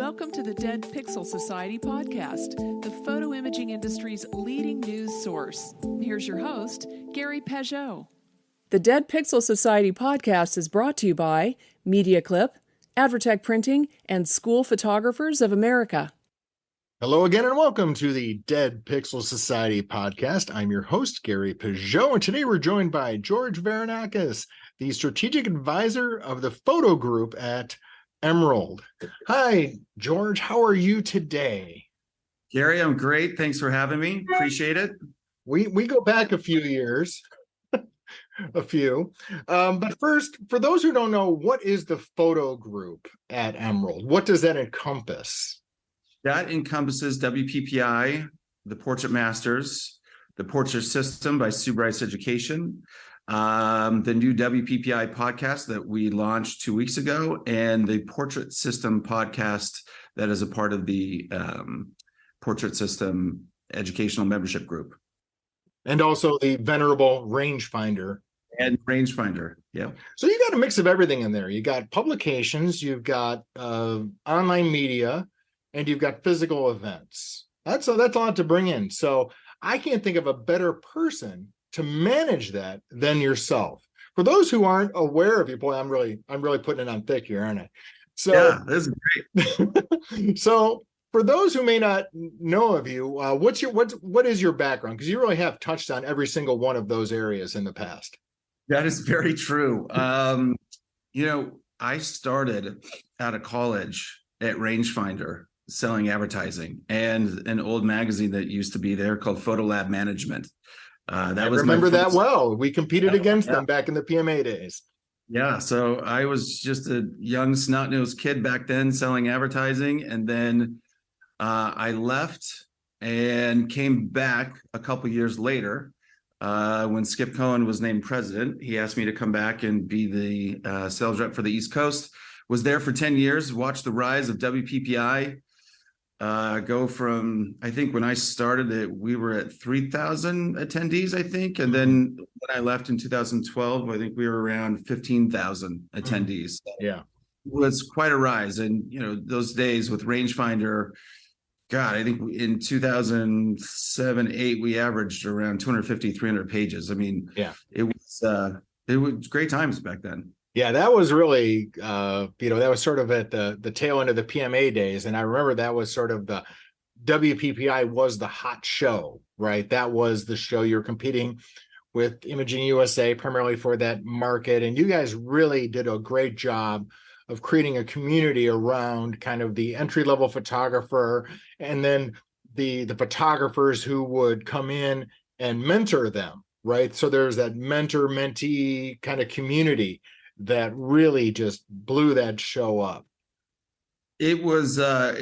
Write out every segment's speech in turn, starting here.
Welcome to the Dead Pixel Society podcast, the photo imaging industry's leading news source. Here's your host, Gary Pageau. The Dead Pixel Society podcast is brought to you by MediaClip, Advertech Printing, and School Photographers of America. Hello again and welcome to the Dead Pixel Society podcast. I'm your host, Gary Pageau, and today we're joined by George Varanakis, the strategic advisor of the photo group at Emerald. Hi, George. How are you today? Gary, I'm great. Thanks for having me. Appreciate it. We go back a few years, a few. But first, for those who don't know, what is the photo group at Emerald? What does that encompass? That encompasses WPPI, the Portrait Masters, the Portrait System by Sue Bryce Education, the new WPPI podcast that we launched 2 weeks ago, and the Portrait System podcast that is a part of the Portrait System educational membership group. And also the venerable Rangefinder. And Rangefinder, yeah. So you got a mix of everything in there. You got publications, you've got online media, and you've got physical events. That's a lot to bring in. So I can't think of a better person to manage that than yourself. For those who aren't aware of you, boy, I'm really putting it on thick here, aren't I? So yeah, this is great. So for those who may not know of you, what is your background? Because you really have touched on every single one of those areas in the past. That is very true. I started out of college at Rangefinder selling advertising and an old magazine that used to be there called Photo Lab Management. I remember that well. We competed against them back in the PMA days. Yeah, so I was just a young snot-nosed kid back then selling advertising, and then I left and came back a couple years later when Skip Cohen was named president. He asked me to come back and be the sales rep for the East Coast. Was there for 10 years, watched the rise of WPPI go from, I think when I started it, we were at 3,000 attendees, I think. And then when I left in 2012, I think we were around 15,000 attendees. So yeah. It was quite a rise. And, those days with Rangefinder, God, I think in 2007, 8, we averaged around 250, 300 pages. I mean, yeah, it was great times back then. Yeah, that was really, that was sort of at the tail end of the PMA days. And I remember that was sort of the WPPI was the hot show, right? That was the show you're competing with Imaging USA primarily for that market. And you guys really did a great job of creating a community around kind of the entry-level photographer and then the photographers who would come in and mentor them, right? So there's that mentor-mentee kind of community that really just blew that show up. It was an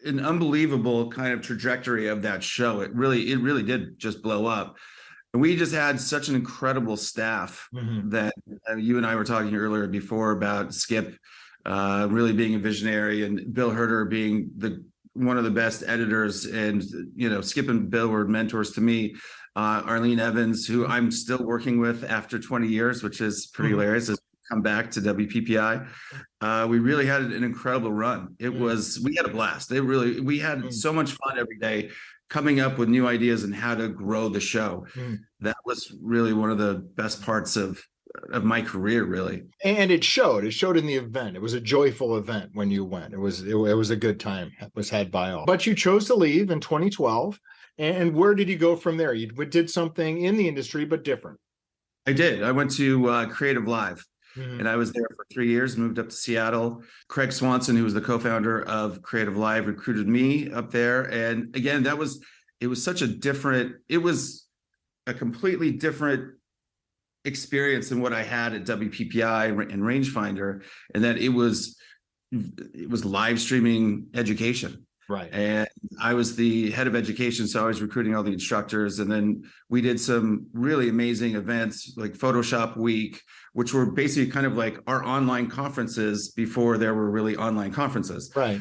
unbelievable kind of trajectory of that show. It really did just blow up. And we just had such an incredible staff that you and I were talking earlier before about Skip really being a visionary and Bill Herder being one of the best editors. And, Skip and Bill were mentors to me. Arlene Evans, who I'm still working with after 20 years, which is pretty hilarious, has come back to WPPI. We really had an incredible run. We had a blast. We had so much fun every day coming up with new ideas and how to grow the show. That was really one of the best parts of my career, really. And it showed in the event. It was a joyful event when you went. It was a good time. It was had by all. But you chose to leave in 2012. And where did you go from there? You did something in the industry, but different. I did. I went to Creative Live, and I was there for 3 years, moved up to Seattle. Craig Swanson, who was the co-founder of Creative Live, recruited me up there. And again, it was a completely different experience than what I had at WPPI and Rangefinder, and that it was live streaming education. Right. And I was the head of education, so I was recruiting all the instructors. And then we did some really amazing events like Photoshop Week, which were basically kind of like our online conferences before there were really online conferences. Right.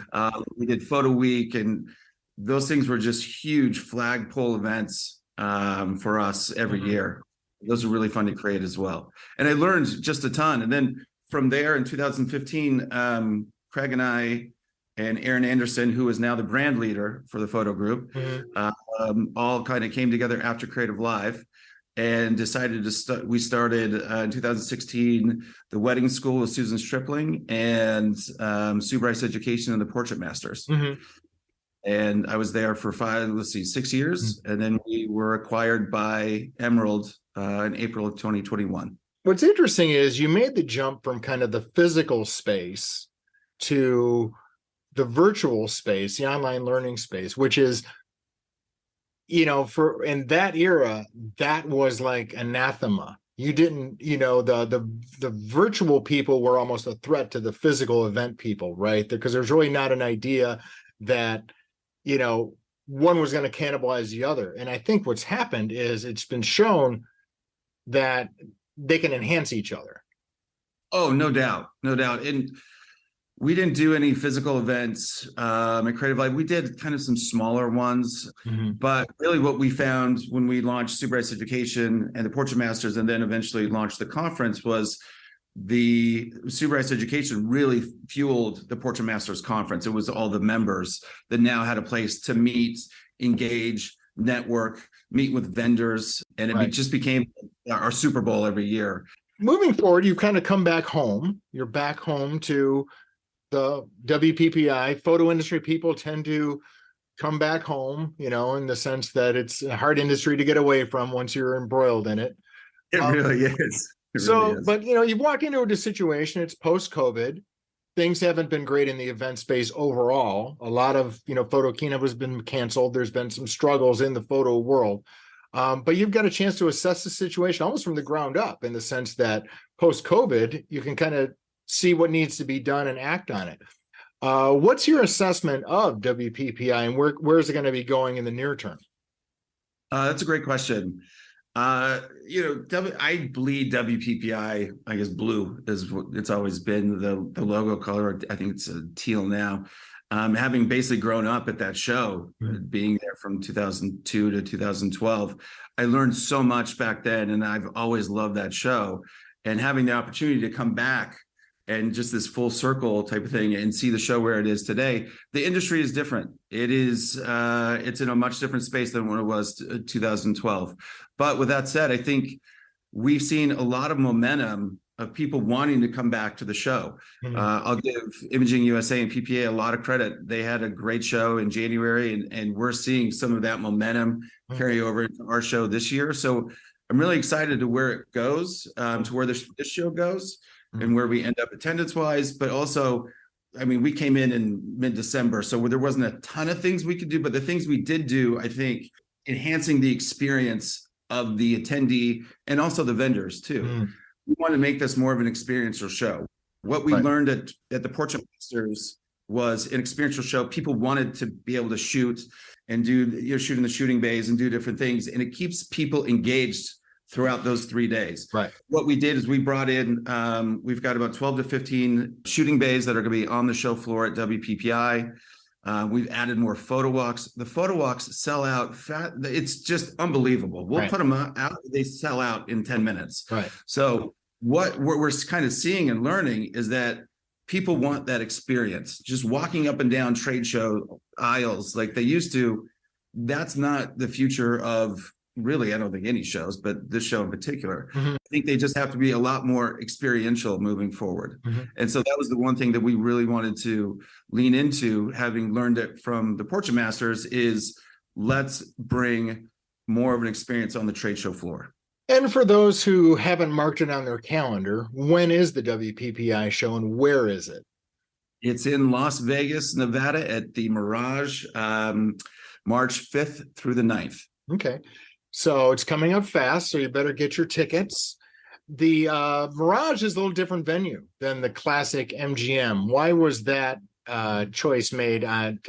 We did Photo Week, and those things were just huge flagpole events for us every year. Those are really fun to create as well. And I learned just a ton. And then from there in 2015, Craig and I and Aaron Anderson, who is now the brand leader for the photo group, all kind of came together after Creative Live and decided to we started in 2016 the wedding school with Susan Stripling and Sue Bryce Education and the Portrait Masters. And I was there for 6 years, and then we were acquired by Emerald in April of 2021. What's interesting is you made the jump from kind of the physical space to the virtual space, the online learning space, which is, for in that era, that was like anathema. You didn't, the virtual people were almost a threat to the physical event people, right? Because there's really not an idea that, one was going to cannibalize the other. And I think what's happened is it's been shown that they can enhance each other. Oh, no doubt. And we didn't do any physical events at Creative Live. We did kind of some smaller ones, but really what we found when we launched Sue Bryce Education and the Portrait Masters, and then eventually launched the conference, was the Sue Bryce Education really fueled the Portrait Masters conference. It was all the members that now had a place to meet, engage, network, meet with vendors, and it just became our Super Bowl every year. Moving forward, you kind of come back home. You're back home to the WPPI. Photo industry people tend to come back home, in the sense that it's a hard industry to get away from once you're embroiled in it. It really is. But you walk into a situation, it's post-COVID. Things haven't been great in the event space overall. A lot of, photo keynote has been canceled. There's been some struggles in the photo world. But you've got a chance to assess the situation almost from the ground up, in the sense that post-COVID, you can kind of see what needs to be done and act on it. What's your assessment of WPPI, and where is it going to be going in the near term? That's a great question. I bleed WPPI, I guess blue is what it's always been, the logo color. I think it's teal now. Having basically grown up at that show, being there from 2002 to 2012, I learned so much back then, and I've always loved that show. And having the opportunity to come back and just this full circle type of thing and see the show where it is today, the industry is different. It is, it's in a much different space than when it was 2012. But with that said, I think we've seen a lot of momentum of people wanting to come back to the show. I'll give Imaging USA and PPA a lot of credit. They had a great show in January, and we're seeing some of that momentum carry over into our show this year. So I'm really excited to where it goes, to where this show goes, and where we end up attendance-wise. But also, we came in mid-December, so there wasn't a ton of things we could do, but the things we did do, I think, enhancing the experience of the attendee and also the vendors too. We want to make this more of an experiential show. What we learned at the Portrait Masters was an experiential show. People wanted to be able to shoot and do, shoot in the shooting bays and do different things, and it keeps people engaged throughout those 3 days. What we did is we brought in, we've got about 12 to 15 shooting bays that are going to be on the show floor at WPPI. We've added more photo walks. The photo walks sell out. It's just unbelievable. We'll put them out. They sell out in 10 minutes. So what we're kind of seeing and learning is that people want that experience. Just walking up and down trade show aisles like they used to, that's not the future of really, I don't think any shows, but this show in particular. I think they just have to be a lot more experiential moving forward. And so that was the one thing that we really wanted to lean into, having learned it from the Portrait Masters, is let's bring more of an experience on the trade show floor. And for those who haven't marked it on their calendar, when is the WPPI show and where is it? It's in Las Vegas, Nevada at the Mirage, March 5th through the 9th. Okay. So it's coming up fast, so you better get your tickets. The Mirage is a little different venue than the classic MGM. Why was that choice made to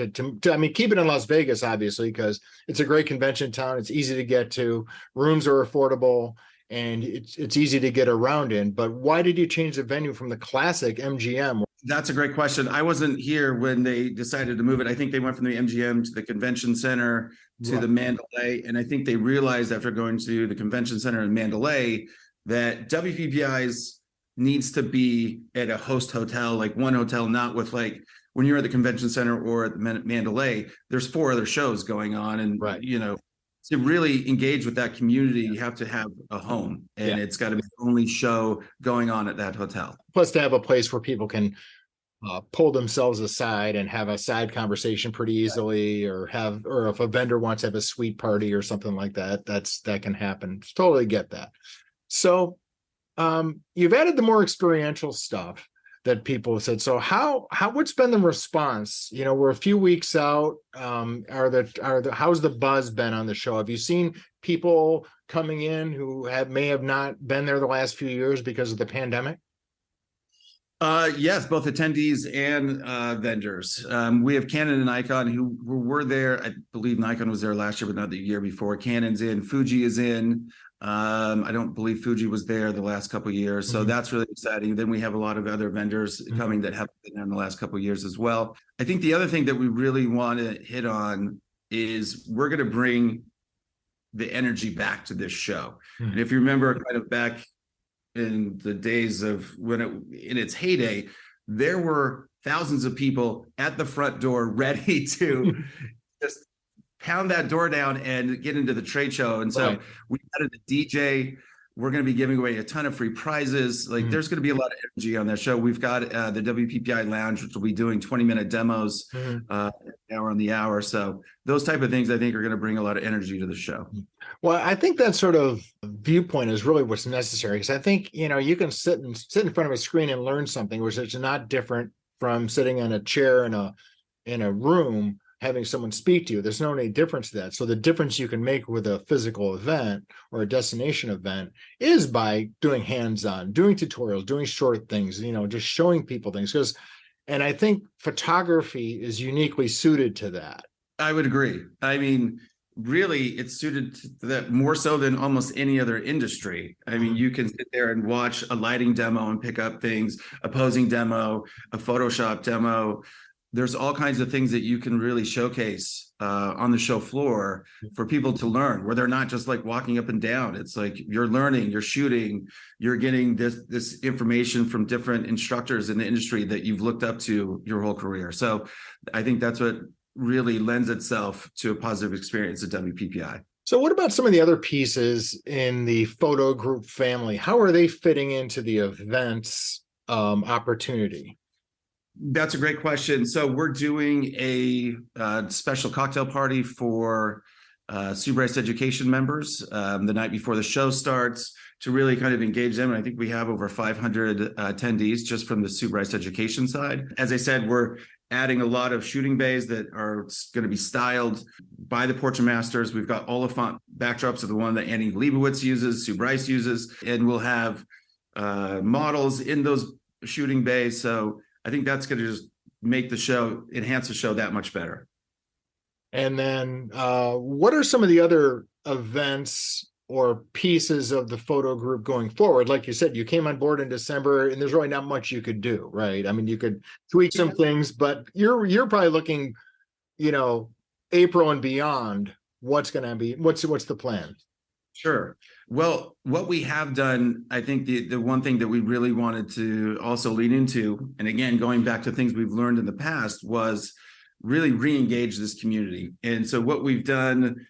keep it in Las Vegas, obviously, because it's a great convention town. It's easy to get to. Rooms are affordable, and it's easy to get around in. But why did you change the venue from the classic MGM? That's a great question. I wasn't here when they decided to move it. I think they went from the MGM to the Convention Center to the Mandalay. And I think they realized after going to the Convention Center in Mandalay that WPPI's needs to be at a host hotel, like one hotel, not with like when you're at the convention center or at Mandalay, there's 4 other shows going on. And, Right. To really engage with that community, you have to have a home, and it's got to be the only show going on at that hotel. Plus to have a place where people can pull themselves aside and have a side conversation pretty easily, or if a vendor wants to have a suite party or something like that, that can happen. Totally get that. So you've added the more experiential stuff that people have said. So what's been the response? We're a few weeks out. How's the buzz been on the show? Have you seen people coming in who may have not been there the last few years because of the pandemic? Yes, both attendees and vendors. We have Canon and Nikon who were there. I believe Nikon was there last year, but not the year before. Canon's in, Fuji is in. I don't believe Fuji was there the last couple of years. So that's really exciting. Then we have a lot of other vendors coming that have been there in the last couple of years as well. I think the other thing that we really want to hit on is we're going to bring the energy back to this show. And if you remember kind of back in the days of when in its heyday, there were thousands of people at the front door ready to just pound that door down and get into the trade show. And so we added a DJ. We're going to be giving away a ton of free prizes. Like there's going to be a lot of energy on that show. We've got the WPPI Lounge, which will be doing 20-minute demos, hour on the hour. So those type of things, I think, are going to bring a lot of energy to the show. Well, I think that sort of viewpoint is really what's necessary, because I think, you can sit in front of a screen and learn something, which is not different from sitting on a chair in a room having someone speak to you. There's no any difference to that. So the difference you can make with a physical event or a destination event is by doing hands-on, doing tutorials, doing short things, just showing people things. And I think photography is uniquely suited to that. I would agree. I mean, really, it's suited to that more so than almost any other industry. I mean, you can sit there and watch a lighting demo and pick up things, a posing demo, a Photoshop demo. There's all kinds of things that you can really showcase on the show floor for people to learn, where they're not just like walking up and down. It's like you're learning, you're shooting, you're getting this information from different instructors in the industry that you've looked up to your whole career. So I think that's what really lends itself to a positive experience at WPPI. So what about some of the other pieces in the photo group family? How are they fitting into the events opportunity? That's a great question. So we're doing a special cocktail party for Sue Bryce education members the night before the show starts, to really kind of engage them. And I think we have over 500 attendees just from the Sue Bryce education side. As I said, we're adding a lot of shooting bays that are going to be styled by the portrait masters. We've got all the font backdrops of the one that Annie Leibovitz uses, Sue Bryce uses, and we'll have models in those shooting bays. So I think that's going to just make the show, enhance the show that much better. And then what are some of the other events or pieces of the photo group going forward? Like you said, you came on board in December, and there's really not much you could do, right? I mean, you could tweak some things, but you're probably looking, April and beyond. What's going to be, what's the plan? Sure. Well, what we have done, I think the one thing that we really wanted to also lean into, and again, going back to things we've learned in the past, was really re-engage this community. And so what we've done,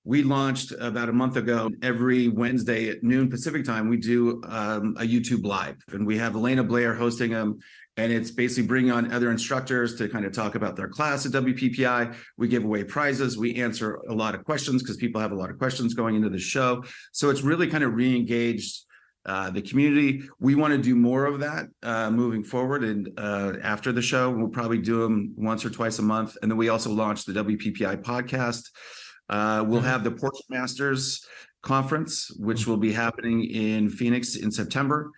we launched about a month ago. Every Wednesday at noon Pacific time, we do a YouTube Live, and we have Elena Blair hosting them. And it's basically bringing on other instructors to kind of talk about their class at WPPI. We give away prizes. We answer a lot of questions because people have a lot of questions going into the show. So it's really kind of re-engaged the community. We want to do more of that moving forward. And after the show, we'll probably do them once or twice a month. And then we also launched the WPPI podcast. We'll have the Portrait Masters Conference, which will be happening in Phoenix in September.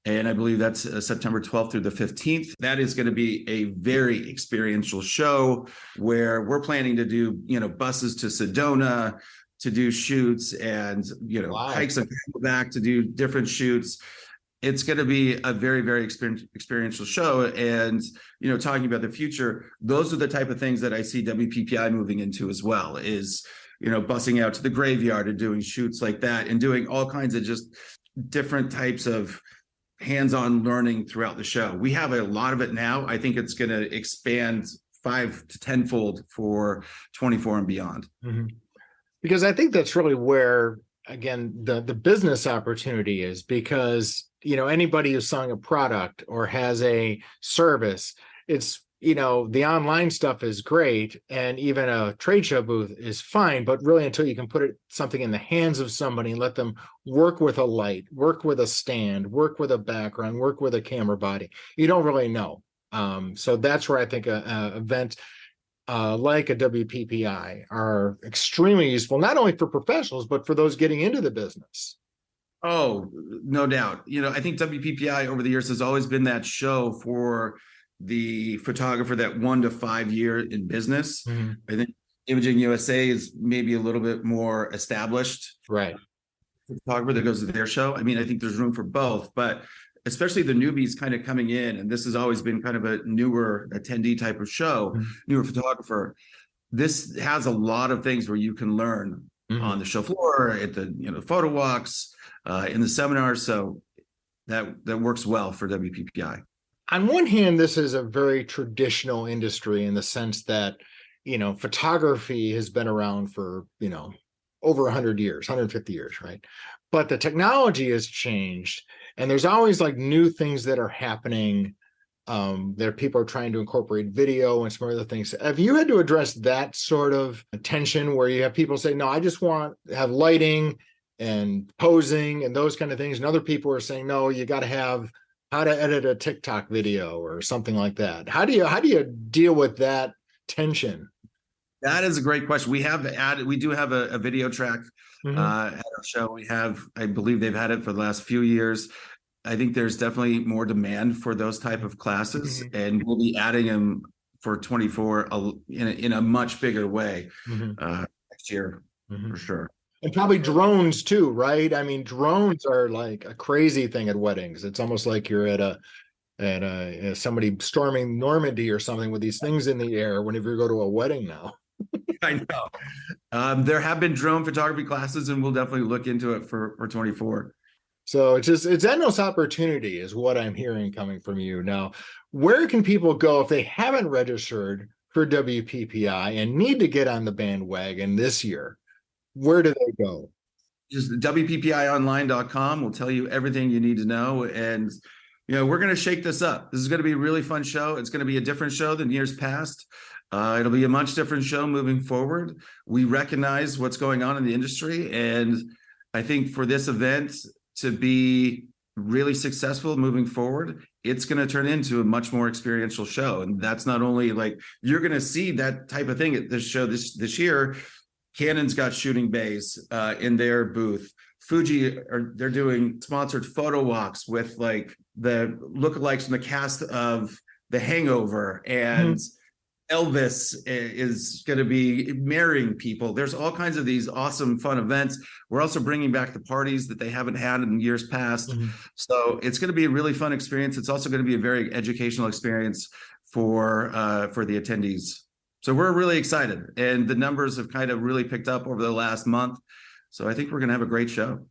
And I believe that's September 12th through the 15th. That is going to be a very experiential show where we're planning to do, buses to Sedona to do shoots, and, hikes and back to do different shoots. It's going to be a very, very experiential show. And, talking about the future, those are the type of things that I see WPPI moving into as well, is, busing out to the graveyard and doing shoots like that, and doing all kinds of just different types of hands-on learning throughout the show. We have a lot of it now. I think it's going to expand 5 to 10-fold for 24 and beyond. Mm-hmm. Because I think that's really where, again, the business opportunity is, because, anybody who's selling a product or has a service, it's, the online stuff is great, and even a trade show booth is fine, but really until you can put something in the hands of somebody and let them work with a light, work with a stand, work with a background, work with a camera body, you don't really know. So that's where I think a event like a WPPI are extremely useful, not only for professionals, but for those getting into the business. Oh, no doubt. I think WPPI over the years has always been that show for the photographer that 1 to 5 year in business. Mm-hmm. I think Imaging USA is maybe a little bit more established. Right. Photographer that goes to their show. I think there's room for both, but especially the newbies kind of coming in, and this has always been kind of a newer attendee type of show, mm-hmm. newer photographer. This has a lot of things where you can learn mm-hmm. on the show floor, at the photo walks, in the seminars. So that works well for WPPI. On one hand, this is a very traditional industry in the sense that, photography has been around for, over 100 years, 150 years, right? But the technology has changed, and there's always like new things that are happening. There people are trying to incorporate video and some other things. Have you had to address that sort of tension where you have people say, no, I just want to have lighting and posing and those kind of things, and other people are saying, no, you got to have how to edit a TikTok video or something like that? How do you deal with that tension? That is a great question. We do have a video track mm-hmm. At our show. I believe they've had it for the last few years. I think there's definitely more demand for those type of classes, mm-hmm. and we'll be adding them for 24 in a much bigger way mm-hmm. Next year mm-hmm. for sure. And probably drones too, right? Drones are like a crazy thing at weddings. It's almost like you're at somebody storming Normandy or something with these things in the air whenever you go to a wedding now. I know. There have been drone photography classes, and we'll definitely look into it for 24. So it's endless opportunity is what I'm hearing coming from you. Now, where can people go if they haven't registered for WPPI and need to get on the bandwagon this year? Where do they go? Just WPPIonline.com will tell you everything you need to know. And, we're going to shake this up. This is going to be a really fun show. It's going to be a different show than years past. It'll be a much different show moving forward. We recognize what's going on in the industry. And I think for this event to be really successful moving forward, it's going to turn into a much more experiential show. And that's not only like you're going to see that type of thing at this show this year. Canon's got shooting bays in their booth. Fuji they're doing sponsored photo walks with like the lookalikes from the cast of The Hangover, and mm-hmm. Elvis is going to be marrying people. There's all kinds of these awesome, fun events. We're also bringing back the parties that they haven't had in years past. Mm-hmm. So it's going to be a really fun experience. It's also going to be a very educational experience for the attendees. So we're really excited, and the numbers have kind of really picked up over the last month. So I think we're going to have a great show.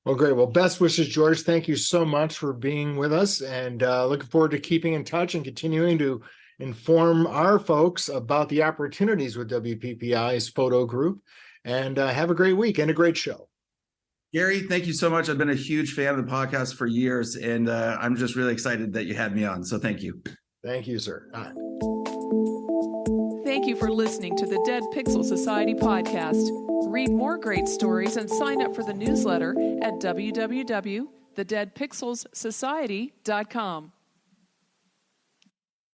Well, great. Well, best wishes, George. Thank you so much for being with us, and looking forward to keeping in touch and continuing to inform our folks about the opportunities with WPPI's Photo Group. And have a great week and a great show. Gary, thank you so much. I've been a huge fan of the podcast for years, and I'm just really excited that you had me on. So thank you. Thank you, sir. Thank you for listening to the Dead Pixel Society podcast. Read more great stories and sign up for the newsletter at www.thedeadpixelssociety.com.